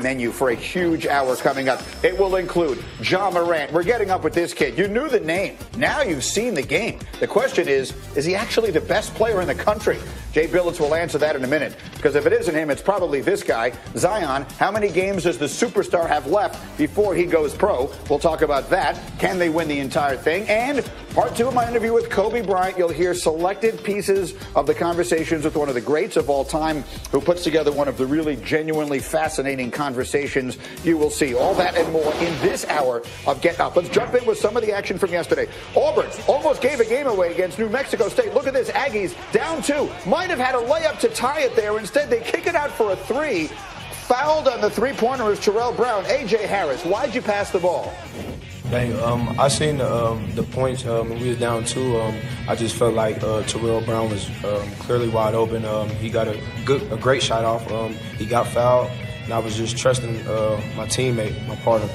menu for a huge hour coming up. It will include Ja Morant. We're getting up with this kid. You knew the name. Now you've seen the game. The question is he actually the best player in the country? Jay Billets will answer that in a minute, because if it isn't him, it's probably this guy, Zion. How many games does the superstar have left before he goes pro? We'll talk about that. Can they win the entire thing? And part 2 of my interview with Kobe Bryant. You'll hear selected pieces of the conversations with one of the greats of all time, who puts together one of the really genuinely fascinating conversations you will see. All that and more in this hour of Get Up. Let's jump in with some of the action from yesterday. Auburn almost gave a game away against New Mexico State. Look at this. Aggies down 2. Might have had a layup to tie it there. Instead, they kick it out for a 3. Fouled on the three-pointer is Terrell Brown. A.J. Harris, why'd you pass the ball? I seen the points when we was down 2. I just felt like Terrell Brown was clearly wide open. He got a great shot off. He got fouled, and I was just trusting my teammate, my partner.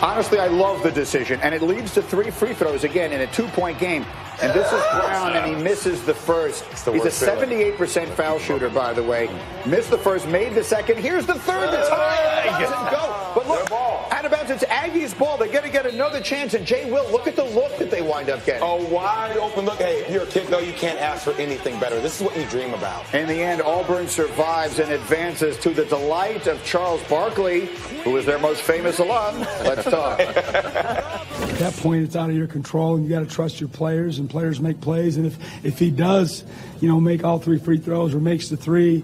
Honestly, I love the decision, and it leads to 3 free throws again in a 2-point game. And this is Brown, and he misses the first. He's a 78% foul shooter, by the way. Missed the first, made the second. Here's the third. The tie doesn't go. But look, out of bounds, it's Aggies' ball. They're going to get another chance. And Jay Will, look at the look that they wind up getting. A wide open look. Hey, if you're a kid, though, you can't ask for anything better. This is what you dream about. In the end, Auburn survives and advances to the delight of Charles Barkley, who is their most famous alum. Let's talk. At that point, it's out of your control, and you got to trust your players, and players make plays. And if he does, make all 3 free throws or makes the 3,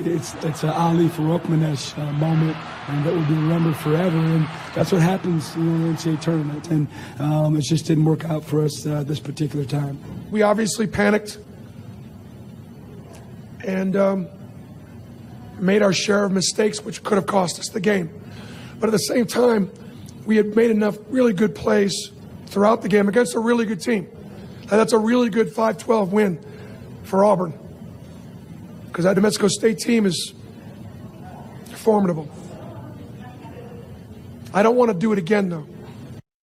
it's an Ali Faroukmanesh moment, and that will be remembered forever. And that's what happens in the NCAA tournament. And it just didn't work out for us this particular time. We obviously panicked and made our share of mistakes, which could have cost us the game. But at the same time, we had made enough really good plays throughout the game against a really good team. And that's a really good 5-12 win for Auburn, because that New Mexico State team is formidable. I don't want to do it again, though.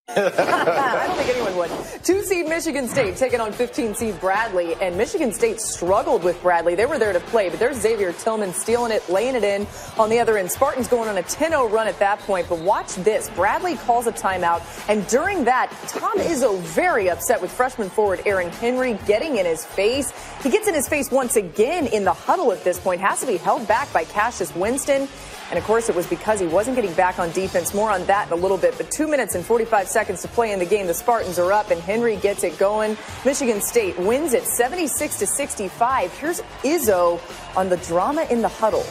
I don't think anyone would. 2-seed Michigan State taking on 15-seed Bradley, and Michigan State struggled with Bradley. They were there to play, but there's Xavier Tillman stealing it, laying it in on the other end. Spartans going on a 10-0 run at that point, but watch this. Bradley calls a timeout, and during that, Tom Izzo very upset with freshman forward Aaron Henry getting in his face. He gets in his face once again in the huddle at this point, has to be held back by Cassius Winston. And, of course, it was because he wasn't getting back on defense. More on that in a little bit. But 2 minutes and 45 seconds to play in the game. The Spartans are up, and Henry gets it going. Michigan State wins it 76-65. Here's Izzo on the drama in the huddle.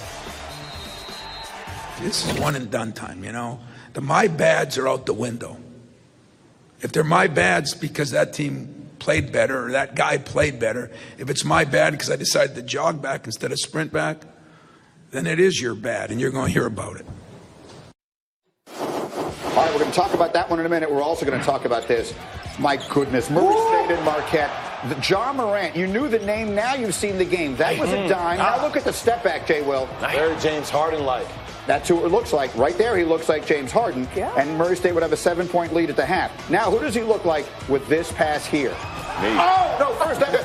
This is one and done time, The my bads are out the window. If they're my bads because that team played better or that guy played better, if it's my bad because I decided to jog back instead of sprint back, then it is your bad, and you're going to hear about it. All right, we're going to talk about that one in a minute. We're also going to talk about this. My goodness, Murray State and Marquette. Ja Morant, you knew the name, now you've seen the game. That was a dime. Now look at the step back, Jay Will. Very James Harden-like. That's who it looks like. Right there, he looks like James Harden. Yeah. And Murray State would have a 7-point lead at the half. Now, who does he look like with this pass here? Me. Oh, no, first that Chris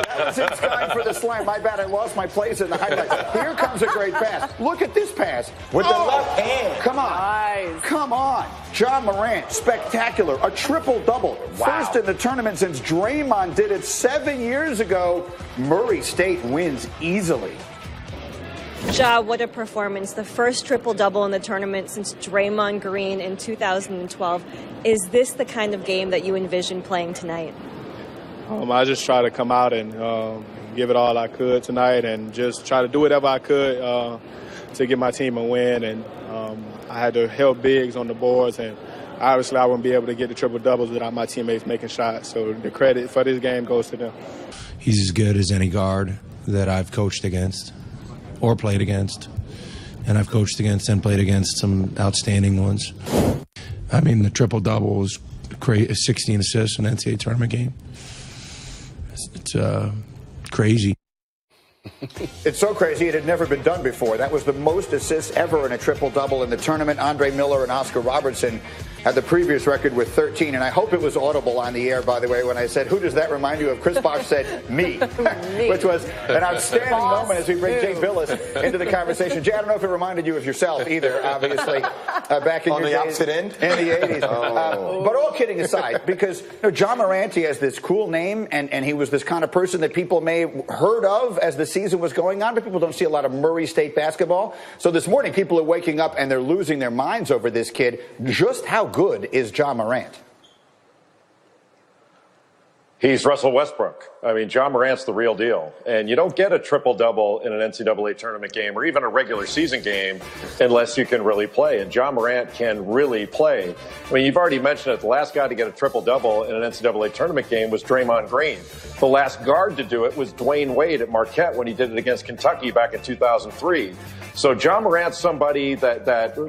That was in time for the slam. My bad, I lost my place in the highlights. Here comes a great pass. Look at this pass. With the left hand. Come on. Nice. Come on. Ja Morant, spectacular. A triple-double. Wow. First in the tournament since Draymond did it 7 years ago. Murray State wins easily. Ja, what a performance. The first triple-double in the tournament since Draymond Green in 2012. Is this the kind of game that you envision playing tonight? I just try to come out and give it all I could tonight and just try to do whatever I could to give my team a win. And I had to help bigs on the boards, and obviously I wouldn't be able to get the triple-doubles without my teammates making shots. So the credit for this game goes to them. He's as good as any guard that I've coached against or played against. And I've coached against and played against some outstanding ones. I mean, the triple-double was 16 assists in an NCAA tournament game. It's crazy. It's so crazy it had never been done before. That was the most assists ever in a triple-double in the tournament. Andre Miller and Oscar Robertson had the previous record with 13, and I hope it was audible on the air, by the way, when I said, who does that remind you of? Chris Bosh said, me, which was an outstanding moment as we bring Jay Billis into the conversation. Jay, I don't know if it reminded you of yourself either, obviously, back in on your the days opposite end? in the 80s. But all kidding aside, because John Morant, he has this cool name, and he was this kind of person that people may have heard of as the season was going on, but people don't see a lot of Murray State basketball. So this morning, people are waking up and they're losing their minds over this kid. Just how good is John Morant? He's Russell Westbrook. I mean, John Morant's the real deal. And you don't get a triple-double in an NCAA tournament game or even a regular season game unless you can really play. And John Morant can really play. I mean, you've already mentioned it. The last guy to get a triple-double in an NCAA tournament game was Draymond Green. The last guard to do it was Dwayne Wade at Marquette when he did it against Kentucky back in 2003. So John Morant's somebody that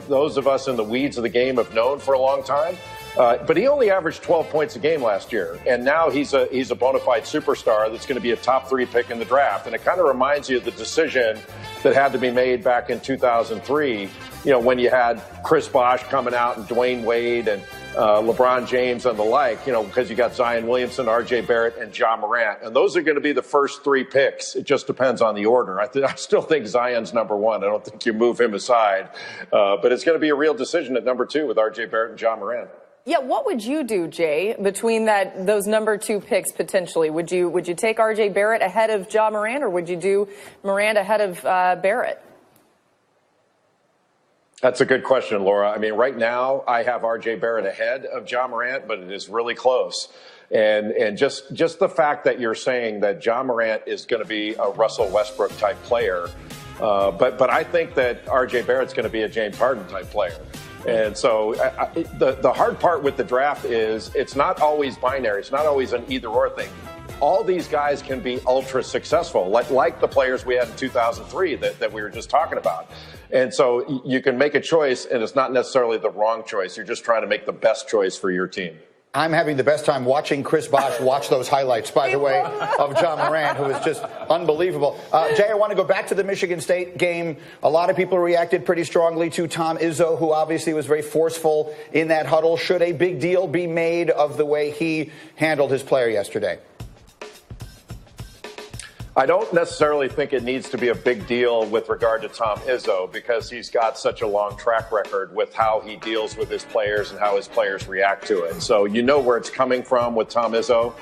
those of us in the weeds of the game have known for a long time. But he only averaged 12 points a game last year, and now he's a bona fide superstar that's going to be a top 3 pick in the draft. And it kind of reminds you of the decision that had to be made back in 2003, when you had Chris Bosh coming out and Dwayne Wade and LeBron James and the like, because you got Zion Williamson, R.J. Barrett, and John Morant. And those are going to be the first 3 picks. It just depends on the order. I still think Zion's number 1. I don't think you move him aside. But it's going to be a real decision at number 2 with R.J. Barrett and John Morant. Yeah, what would you do, Jay, between those number 2 picks potentially? Would you take R.J. Barrett ahead of Ja Morant, or would you do Morant ahead of Barrett? That's a good question, Laura. I mean, right now I have R.J. Barrett ahead of Ja Morant, but it is really close. And just the fact that you're saying that Ja Morant is going to be a Russell Westbrook type player, but I think that R.J. Barrett's going to be a James Harden type player. And so the hard part with the draft is it's not always binary. It's not always an either-or thing. All these guys can be ultra successful, like the players we had in 2003 that we were just talking about. And so you can make a choice, and it's not necessarily the wrong choice. You're just trying to make the best choice for your team. I'm having the best time watching Chris Bosh watch those highlights, by the way, of John Morant, who is just unbelievable. Jay, I want to go back to the Michigan State game. A lot of people reacted pretty strongly to Tom Izzo, who obviously was very forceful in that huddle. Should a big deal be made of the way he handled his player yesterday? I don't necessarily think it needs to be a big deal with regard to Tom Izzo because he's got such a long track record with how he deals with his players and how his players react to it. So you know where it's coming from with Tom Izzo.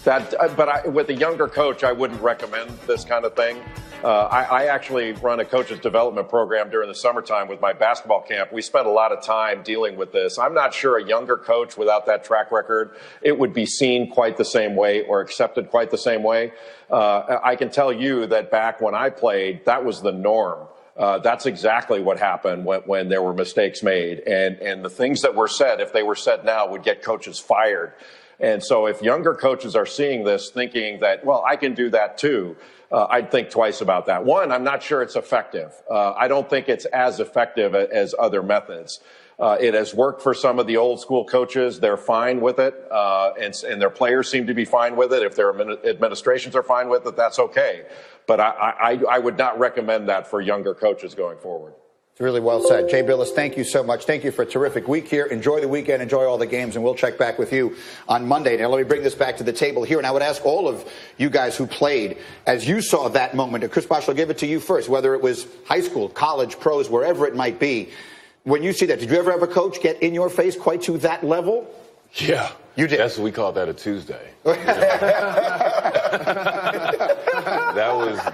With a younger coach, I wouldn't recommend this kind of thing. I actually run a coach's development program during the summertime with my basketball camp. We spent a lot of time dealing with this. I'm not sure a younger coach without that track record, it would be seen quite the same way or accepted quite the same way. I can tell you that back when I played, that was the norm. That's exactly what happened when there were mistakes made. And the things that were said, if they were said now, would get coaches fired. And so if younger coaches are seeing this thinking that, well, I can do that too, I'd think twice about that. One, I'm not sure it's effective. I don't think it's as effective as other methods. It has worked for some of the old school coaches. They're fine with it, and their players seem to be fine with it. If their administrations are fine with it, that's okay. But I would not recommend that for younger coaches going forward. It's really well said. Jay Billis, thank you so much. Thank you for a terrific week here. Enjoy the weekend. Enjoy all the games, and we'll check back with you on Monday. Now, let me bring this back to the table here, and I would ask all of you guys who played, as you saw that moment, and Chris Bosh, I'll give it to you first, whether it was high school, college, pros, wherever it might be. When you see that, did you ever have a coach get in your face quite to that level? Yeah. You did? We call that a Tuesday.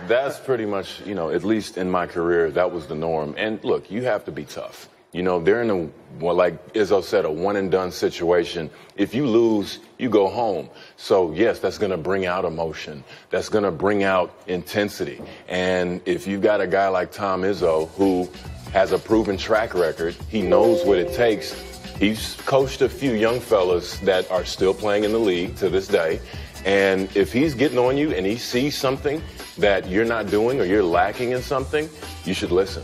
That's pretty much, at least in my career, that was the norm. And look, you have to be tough. They're in like Izzo said, a one and done situation. If you lose, you go home. So yes, that's going to bring out emotion. That's going to bring out intensity. And if you've got a guy like Tom Izzo who has a proven track record, he knows what it takes. He's coached a few young fellas that are still playing in the league to this day. And if he's getting on you and he sees something that you're not doing or you're lacking in something, you should listen.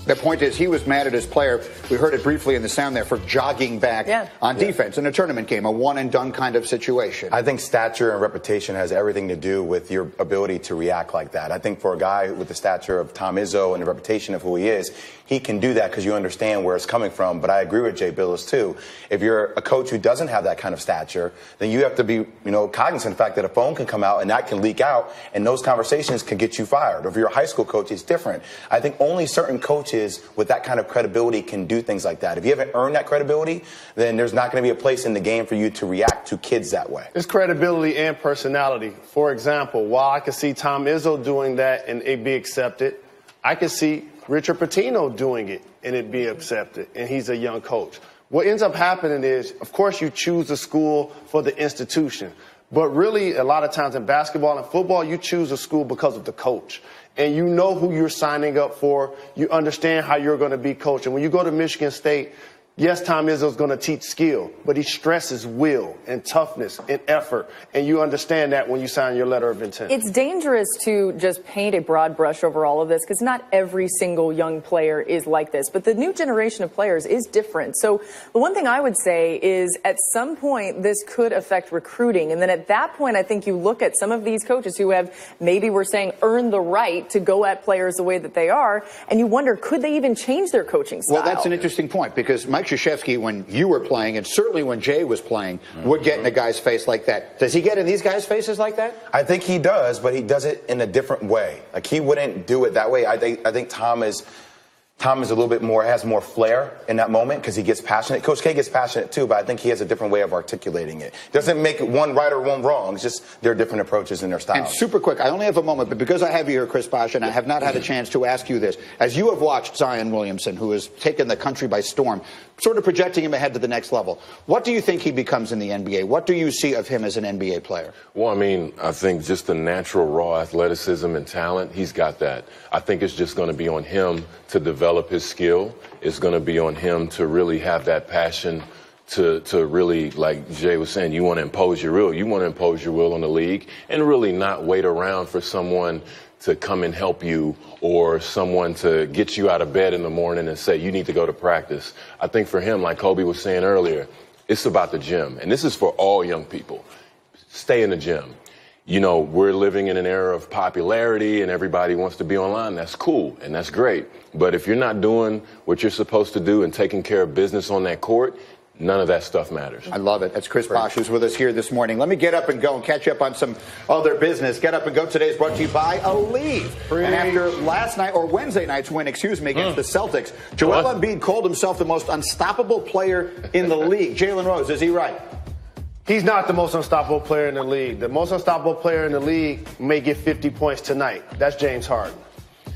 The point is, he was mad at his player. We heard it briefly in the sound there for jogging back on defense in a tournament game, a one-and-done kind of situation. I think stature and reputation has everything to do with your ability to react like that. I think for a guy with the stature of Tom Izzo and the reputation of who he is, he can do that because you understand where it's coming from. But I agree with Jay Billis, too. If you're a coach who doesn't have that kind of stature, then you have to be, cognizant of the fact that a phone can come out and that can leak out, and those conversations can get you fired. Or if you're a high school coach, it's different. I think only certain coaches with that kind of credibility can do things like that. If you haven't earned that credibility, then there's not going to be a place in the game for you to react to kids that way. It's credibility and personality. For example, while I could see Tom Izzo doing that and it be accepted, I could see Richard Pitino doing it and it be accepted, and he's a young coach. What ends up happening is, of course, you choose the school for the institution. But really, a lot of times in basketball and football, you choose a school because of the coach. And you know who you're signing up for. You understand how you're going to be coached. And when you go to Michigan State, yes, Tom Izzo's going to teach skill, but he stresses will and toughness and effort. And you understand that when you sign your letter of intent. It's dangerous to just paint a broad brush over all of this because not every single young player is like this. But the new generation of players is different. So the one thing I would say is at some point this could affect recruiting. And then at that point, I think you look at some of these coaches who have, maybe we're saying, earned the right to go at players the way that they are. And you wonder, could they even change their coaching style? Well, that's an interesting point because Mike Krzyzewski, when you were playing, and certainly when Jay was playing, would get in a guy's face like that. Does he get in these guys' faces like that? I think he does, but he does it in a different way. Like, he wouldn't do it that way. I think Tom is a little bit more, has more flair in that moment because he gets passionate. Coach K gets passionate too, but I think he has a different way of articulating it. Doesn't make one right or one wrong. It's just there are different approaches in their style. And super quick, I only have a moment, but because I have you here, Chris Bosh, and I have not had a chance to ask you this, as you have watched Zion Williamson, who has taken the country by storm, sort of projecting him ahead to the next level, what do you think he becomes in the NBA? What do you see of him as an NBA player? Well, I mean, I think just the natural raw athleticism and talent, he's got that. I think it's just going to be on him to develop his skill. It's going to be on him to really have that passion to really, like Jay was saying, you want to impose your will. You want to impose your will on the league and really not wait around for someone to come and help you or someone to get you out of bed in the morning and say you need to go to practice. I think for him, like Kobe was saying earlier, it's about the gym. And this is for all young people. Stay in the gym. You know, we're living in an era of popularity and everybody wants to be online. That's cool and that's great. But if you're not doing what you're supposed to do and taking care of business on that court, none of that stuff matters. I love it. That's Chris Bosh, who's with us here this morning. Let me get up and go and catch up on some other business. Get up and go today is brought to you by Aleve. And after last night, or Wednesday night's win, against the Celtics, Joel Embiid called himself the most unstoppable player in the league. Jalen Rose, is he right? He's not the most unstoppable player in the league. The most unstoppable player in the league may get 50 points tonight. That's James Harden.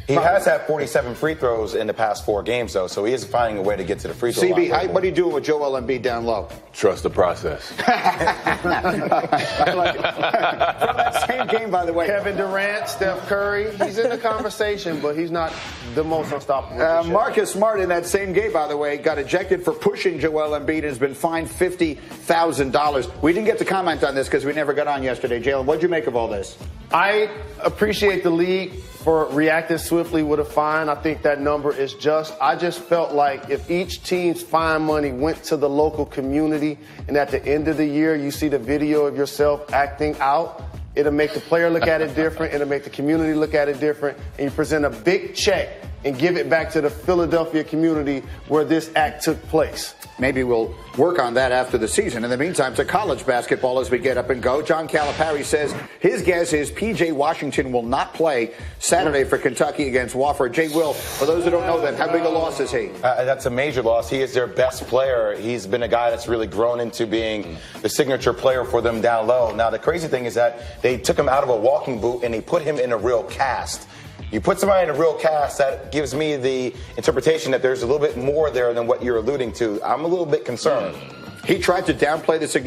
He has had 47 free throws in the past 4 games, though, so he is finding a way to get to the free throw line. CB, what are you doing with Joel Embiid down low? Trust the process. I like it. From that same game, by the way. Kevin Durant, Steph Curry, he's in the conversation, but he's not the most unstoppable. Marcus Smart in that same game, by the way, got ejected for pushing Joel Embiid and has been fined $50,000. We didn't get to comment on this because we never got on yesterday. Jalen, what'd you make of all this? I appreciate the league for reacting swiftly with a fine. I think that number is just. I just felt like if each team's fine money went to the local community and at the end of the year you see the video of yourself acting out, it'll make the player look at it different, it'll make the community look at it different, and you present a big check and give it back to the Philadelphia community where this act took place. Maybe we'll work on that after the season. In the meantime, to college basketball as we get up and go. John Calipari says his guess is P.J. Washington will not play Saturday for Kentucky against Wofford. Jay Will, for those who don't know that, how big a loss is he? That's a major loss. He is their best player. He's been a guy that's really grown into being the signature player for them down low. Now, the crazy thing is that they took him out of a walking boot and they put him in a real cast. You put somebody in a real cast, that gives me the interpretation that there's a little bit more there than what you're alluding to. I'm a little bit concerned. He tried to downplay the significance.